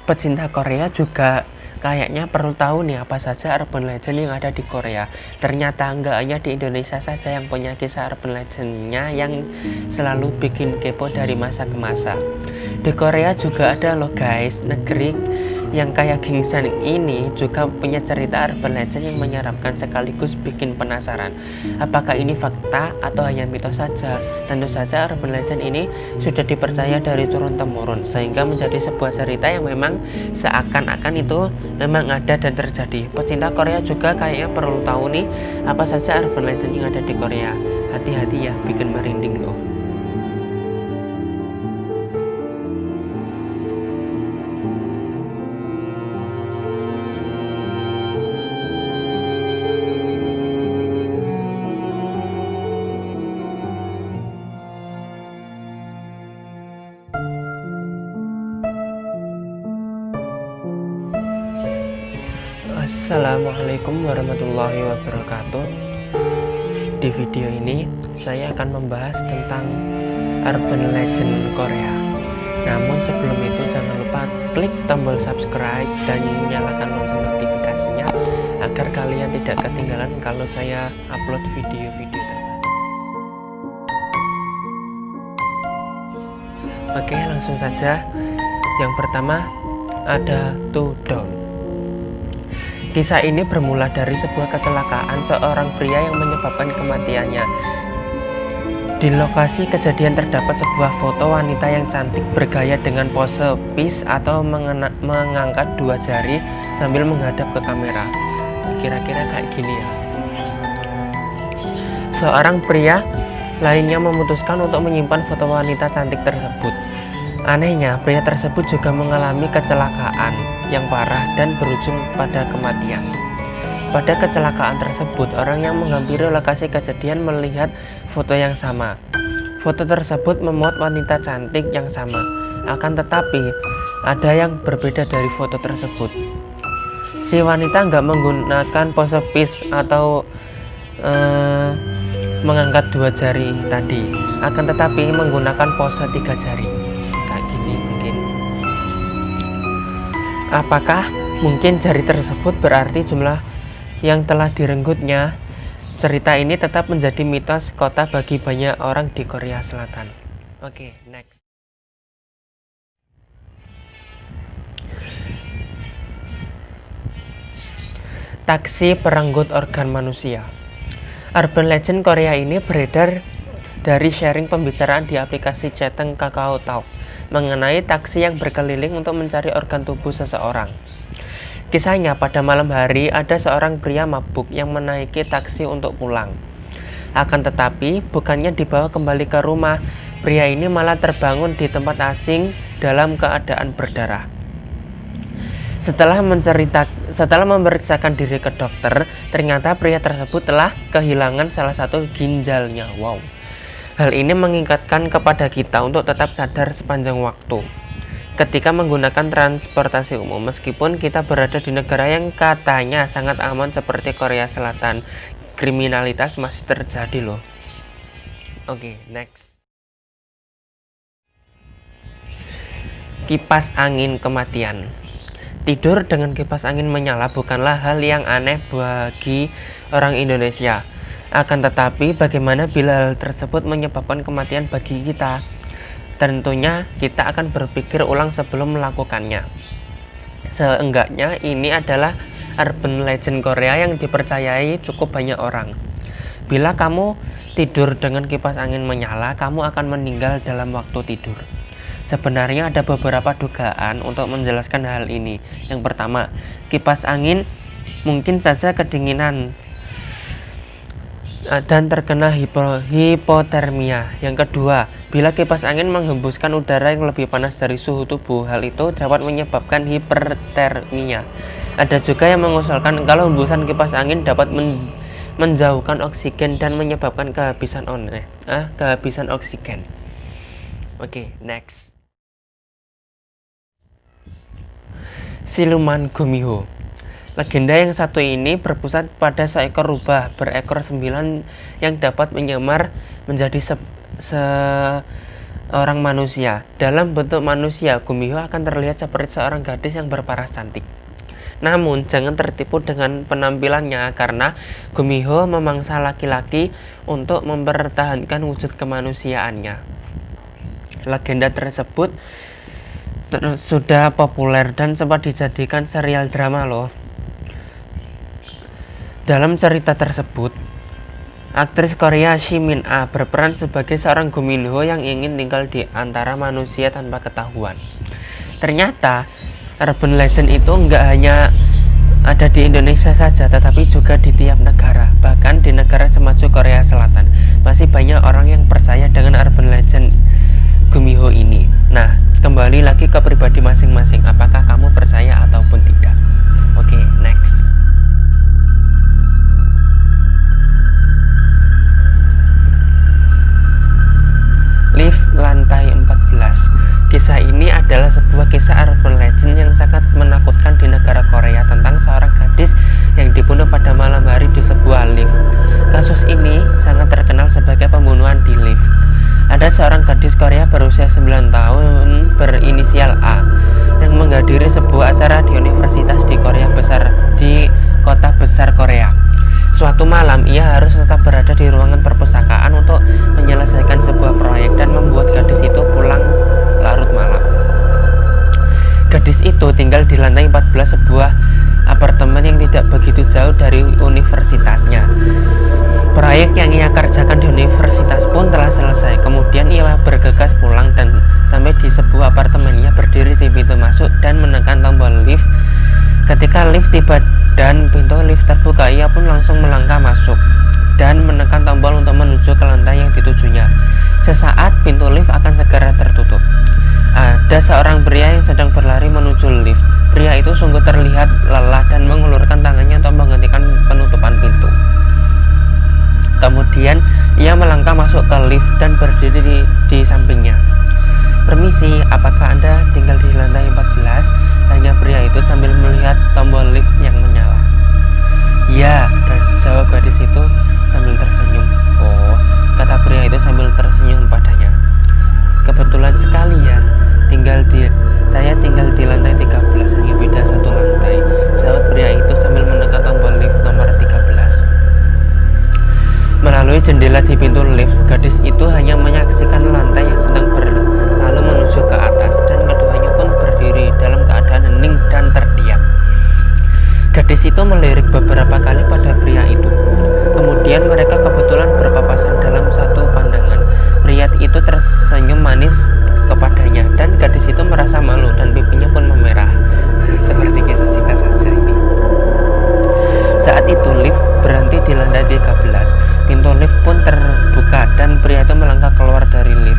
Pecinta Korea juga kayaknya perlu tahu nih apa saja urban legend yang ada di Korea. Ternyata nggak hanya di Indonesia saja yang punya kisah urban legendnya yang selalu bikin kepo dari masa ke masa. Di Korea juga ada loh guys, negeri yang kayak Gyeongsan ini juga punya cerita urban legend yang menyeramkan sekaligus bikin penasaran. Apakah ini fakta atau hanya mitos saja? Tentu saja urban legend ini sudah dipercaya dari turun-temurun sehingga menjadi sebuah cerita yang memang seakan-akan itu memang ada dan terjadi. Pecinta Korea juga kayaknya perlu tahu nih apa saja urban legend yang ada di Korea. Hati-hati ya, bikin merinding loh. Assalamualaikum warahmatullahi wabarakatuh. Di video ini saya akan membahas tentang urban legend Korea. Namun sebelum itu jangan lupa klik tombol subscribe dan nyalakan lonceng notifikasinya agar kalian tidak ketinggalan kalau saya upload video-video terbaru. Oke, langsung saja. Yang pertama ada Tudong. Kisah ini bermula dari sebuah kecelakaan seorang pria yang menyebabkan kematiannya. Di lokasi kejadian terdapat sebuah foto wanita yang cantik bergaya dengan pose peace atau mengangkat dua jari sambil menghadap ke kamera. Kira-kira kayak gini ya. Seorang pria lainnya memutuskan untuk menyimpan foto wanita cantik tersebut. Anehnya, pria tersebut juga mengalami kecelakaan yang parah dan berujung pada kematian. Pada kecelakaan tersebut, orang yang menghampiri lokasi kejadian melihat foto yang sama. Foto tersebut memuat wanita cantik yang sama, akan tetapi ada yang berbeda dari foto tersebut. Si wanita nggak menggunakan pose peace atau mengangkat dua jari tadi, akan tetapi menggunakan pose tiga jari. Apakah mungkin jari tersebut berarti jumlah yang telah direnggutnya? Cerita ini tetap menjadi mitos kota bagi banyak orang di Korea Selatan. Oke, next. Taksi perenggut organ manusia. Urban legend Korea ini beredar dari sharing pembicaraan di aplikasi chatting Kakao Talk mengenai taksi yang berkeliling untuk mencari organ tubuh seseorang. Kisahnya, pada malam hari ada seorang pria mabuk yang menaiki taksi untuk pulang. Akan tetapi, bukannya dibawa kembali ke rumah, pria ini malah terbangun di tempat asing dalam keadaan berdarah. Setelah memeriksakan diri ke dokter, ternyata pria tersebut telah kehilangan salah satu ginjalnya. Wow. Hal ini mengingatkan kepada kita untuk tetap sadar sepanjang waktu ketika menggunakan transportasi umum. Meskipun kita berada di negara yang katanya sangat aman seperti Korea Selatan, kriminalitas masih terjadi loh. Oke, next. Kipas angin kematian. Tidur dengan kipas angin menyala bukanlah hal yang aneh bagi orang Indonesia. Akan tetapi, bagaimana bila hal tersebut menyebabkan kematian bagi kita? Tentunya kita akan berpikir ulang sebelum melakukannya. Seenggaknya ini adalah urban legend Korea yang dipercayai cukup banyak orang. Bila kamu tidur dengan kipas angin menyala, kamu akan meninggal dalam waktu tidur. Sebenarnya ada beberapa dugaan untuk menjelaskan hal ini. Yang pertama, kipas angin mungkin saja kedinginan dan terkena hipotermia. Yang kedua, bila kipas angin menghembuskan udara yang lebih panas dari suhu tubuh, hal itu dapat menyebabkan hipertermia. Ada juga yang mengusulkan kalau hembusan kipas angin dapat menjauhkan oksigen dan menyebabkan kehabisan oksigen. Oke, next. Siluman Gumiho. Legenda yang satu ini berpusat pada seekor rubah berekor 9 yang dapat menyamar menjadi orang manusia. Dalam bentuk manusia, Gumiho akan terlihat seperti seorang gadis yang berparas cantik. Namun, jangan tertipu dengan penampilannya karena Gumiho memangsa laki-laki untuk mempertahankan wujud kemanusiaannya. Legenda tersebut sudah populer dan sempat dijadikan serial drama loh. Dalam cerita tersebut, aktris Korea Shi Min Ah berperan sebagai seorang Guminho yang ingin tinggal di antara manusia tanpa ketahuan. Ternyata urban legend itu nggak hanya ada di Indonesia saja, tetapi juga di tiap negara. Bahkan di negara semaju Korea Selatan masih banyak orang yang percaya dengan urban legend Gumiho ini. Nah, kembali lagi ke pribadi masing-masing, apakah kamu percaya ataupun tidak. Oke, next. Lift lantai 14. Kisah ini adalah sebuah kisah urban legend yang sangat menakutkan di negara Korea tentang seorang gadis yang dibunuh pada malam hari di sebuah lift. Kasus ini sangat terkenal sebagai pembunuhan di lift. Ada seorang gadis Korea berusia 9 tahun berinisial A yang menghadiri sebuah acara di universitas di kota besar Korea. Suatu malam, ia harus tetap berada di ruangan perpustakaan untuk menyelesaikan sebuah proyek dan membuat gadis itu pulang larut malam. Gadis itu tinggal di lantai 14 sebuah apartemen yang tidak begitu jauh dari universitasnya. Proyek yang ia kerjakan di universitas pun telah selesai. Kemudian ia bergegas pulang dan sampai di sebuah apartemen. Ia berdiri di pintu masuk dan menekan tombol lift. Ketika lift tiba dan pintu lift terbuka, ia pun langsung melangkah masuk dan menekan tombol untuk menuju ke lantai yang ditujunya. Sesaat pintu lift akan segera tertutup. Ada seorang pria yang sedang berlari menuju lift. Pria itu sungguh terlihat lelah dan mengulurkan tangannya untuk menghentikan penutupan pintu. Kemudian ia melangkah masuk ke lift dan berdiri di sampingnya. "Permisi, apakah Anda tinggal di lantai 14?" tanya pria itu sambil melihat tombol lift yang menyala. "Ya," jawab gadis itu sambil tersenyum. "Oh," kata pria itu sambil tersenyum padanya. "Kebetulan sekali ya, saya tinggal di lantai 13, hanya beda satu lantai," jawab pria itu sambil menekan tombol lift nomor 13. Melalui jendela di pintu lift, gadis itu hanya menyaksikan lantai yang sedang berlalu menuju ke atas, dan keduanya pun berdiri dalam keadaan hening dan terdiam. Gadis itu melirik beberapa kali pada pria itu. Kemudian mereka kebetulan berpapasan dalam satu pandangan. Pria itu tersenyum manis kepadanya, dan gadis itu merasa malu dan pipinya pun memerah. Seperti kisah cinta saja ini. Saat itu lift berhenti di lantai 13. Pintu lift pun terbuka dan pria itu melangkah keluar dari lift.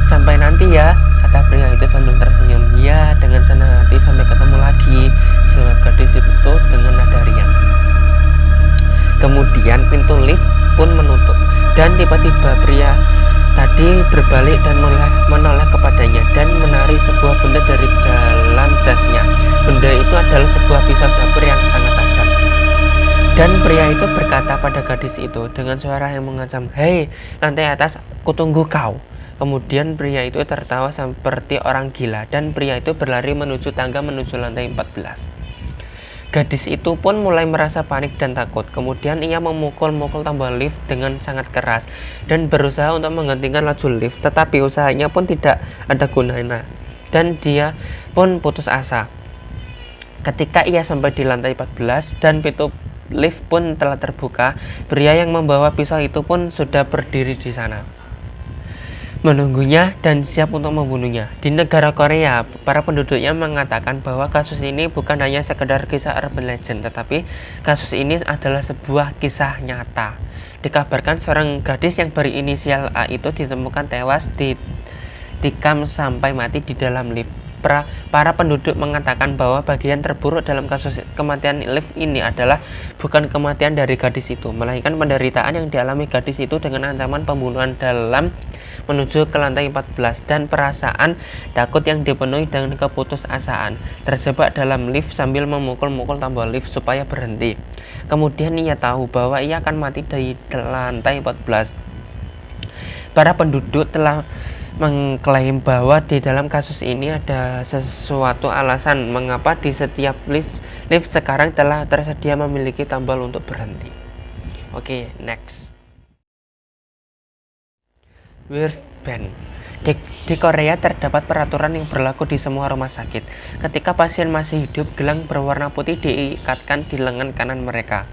"Sampai nanti ya," kata pria itu sambil tersenyum. "Ya, dengan senang hati, sampai ketemu lagi," jawab gadis itu dengan nada riang. Kemudian pintu lift pun menutup dan tiba-tiba pria tadi berbalik dan menoleh kepadanya dan menarik sebuah benda dari dalam jasnya. Benda itu adalah sebuah pisau dapur yang sangat tajam. Dan pria itu berkata pada gadis itu dengan suara yang mengancam, "Hei, lantai atas, kutunggu kau." Kemudian pria itu tertawa seperti orang gila dan pria itu berlari menuju tangga menuju lantai 14. Gadis itu pun mulai merasa panik dan takut. Kemudian ia memukul-mukul tombol lift dengan sangat keras dan berusaha untuk menghentikan laju lift, tetapi usahanya pun tidak ada gunanya dan dia pun putus asa. Ketika ia sampai di lantai 14 dan pintu lift pun telah terbuka, pria yang membawa pisau itu pun sudah berdiri di sana, menunggunya dan siap untuk membunuhnya. Di negara Korea, para penduduknya mengatakan bahwa kasus ini bukan hanya sekedar kisah urban legend, tetapi kasus ini adalah sebuah kisah nyata. Dikabarkan seorang gadis yang berinisial A itu ditemukan tewas ditikam sampai mati di dalam lift. Para penduduk mengatakan bahwa bagian terburuk dalam kasus kematian lift ini adalah bukan kematian dari gadis itu, melainkan penderitaan yang dialami gadis itu dengan ancaman pembunuhan dalam menuju ke lantai 14 dan perasaan takut yang dipenuhi dengan keputusasaan, terjebak dalam lift sambil memukul-mukul tombol lift supaya berhenti. Kemudian ia tahu bahwa ia akan mati di lantai 14. Para penduduk telah mengklaim bahwa di dalam kasus ini ada sesuatu alasan mengapa di setiap lift sekarang telah tersedia memiliki tombol untuk berhenti. Oke, next. Wristband. Di Korea terdapat peraturan yang berlaku di semua rumah sakit. Ketika pasien masih hidup, gelang berwarna putih diikatkan di lengan kanan mereka.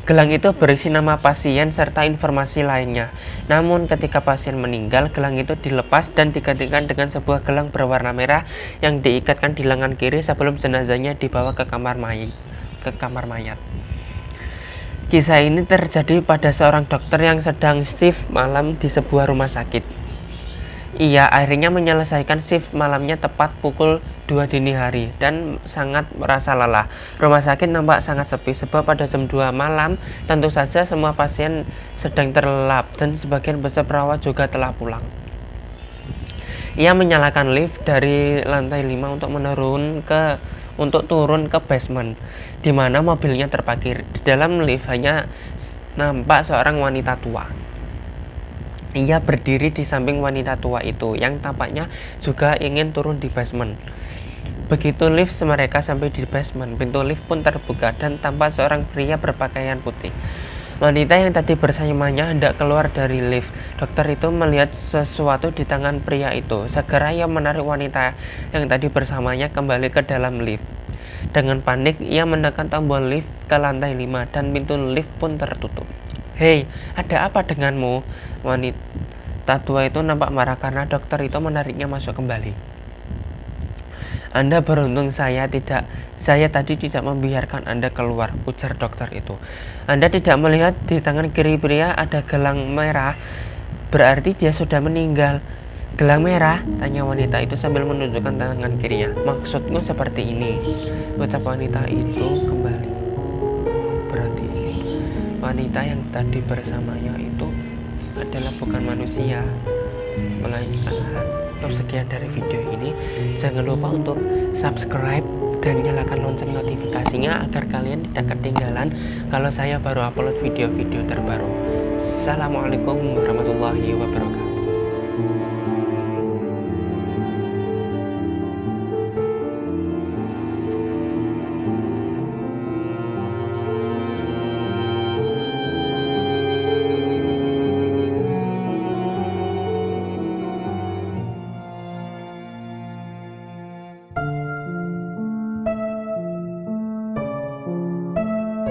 Gelang itu berisi nama pasien serta informasi lainnya. Namun ketika pasien meninggal, gelang itu dilepas dan digantikan dengan sebuah gelang berwarna merah yang diikatkan di lengan kiri sebelum jenazahnya dibawa ke kamar mayat. Kisah ini terjadi pada seorang dokter yang sedang shift malam di sebuah rumah sakit. Ia akhirnya menyelesaikan shift malamnya tepat pukul 2 dini hari dan sangat merasa lelah. Rumah sakit nampak sangat sepi sebab pada jam 2 malam tentu saja semua pasien sedang terlelap dan sebagian besar perawat juga telah pulang. Ia menyalakan lift dari lantai 5 untuk turun ke basement di mana mobilnya terparkir. Di dalam lift hanya nampak seorang wanita tua. Ia berdiri di samping wanita tua itu yang tampaknya juga ingin turun di basement. Begitu lift mereka sampai di basement, pintu lift pun terbuka dan tampak seorang pria berpakaian putih. Wanita yang tadi bersamanya hendak keluar dari lift. Dokter itu melihat sesuatu di tangan pria itu. Segera ia menarik wanita yang tadi bersamanya kembali ke dalam lift. Dengan panik, ia menekan tombol lift ke lantai 5 dan pintu lift pun tertutup. "Hei, ada apa denganmu?" Wanita tua itu nampak marah karena dokter itu menariknya masuk kembali. "Anda beruntung saya tadi tidak membiarkan Anda keluar," ujar dokter itu. "Anda tidak melihat di tangan kiri pria ada gelang merah, berarti dia sudah meninggal." "Gelang merah?" tanya wanita itu sambil menunjukkan tangan kirinya. "Maksudku seperti ini," ucap wanita itu kembali. Berarti wanita yang tadi bersamanya itu adalah bukan manusia, melainkan hantu. Sekian dari video ini. Jangan lupa untuk subscribe dan nyalakan lonceng notifikasinya agar kalian tidak ketinggalan kalau saya baru upload video-video terbaru. Assalamualaikum warahmatullahi wabarakatuh.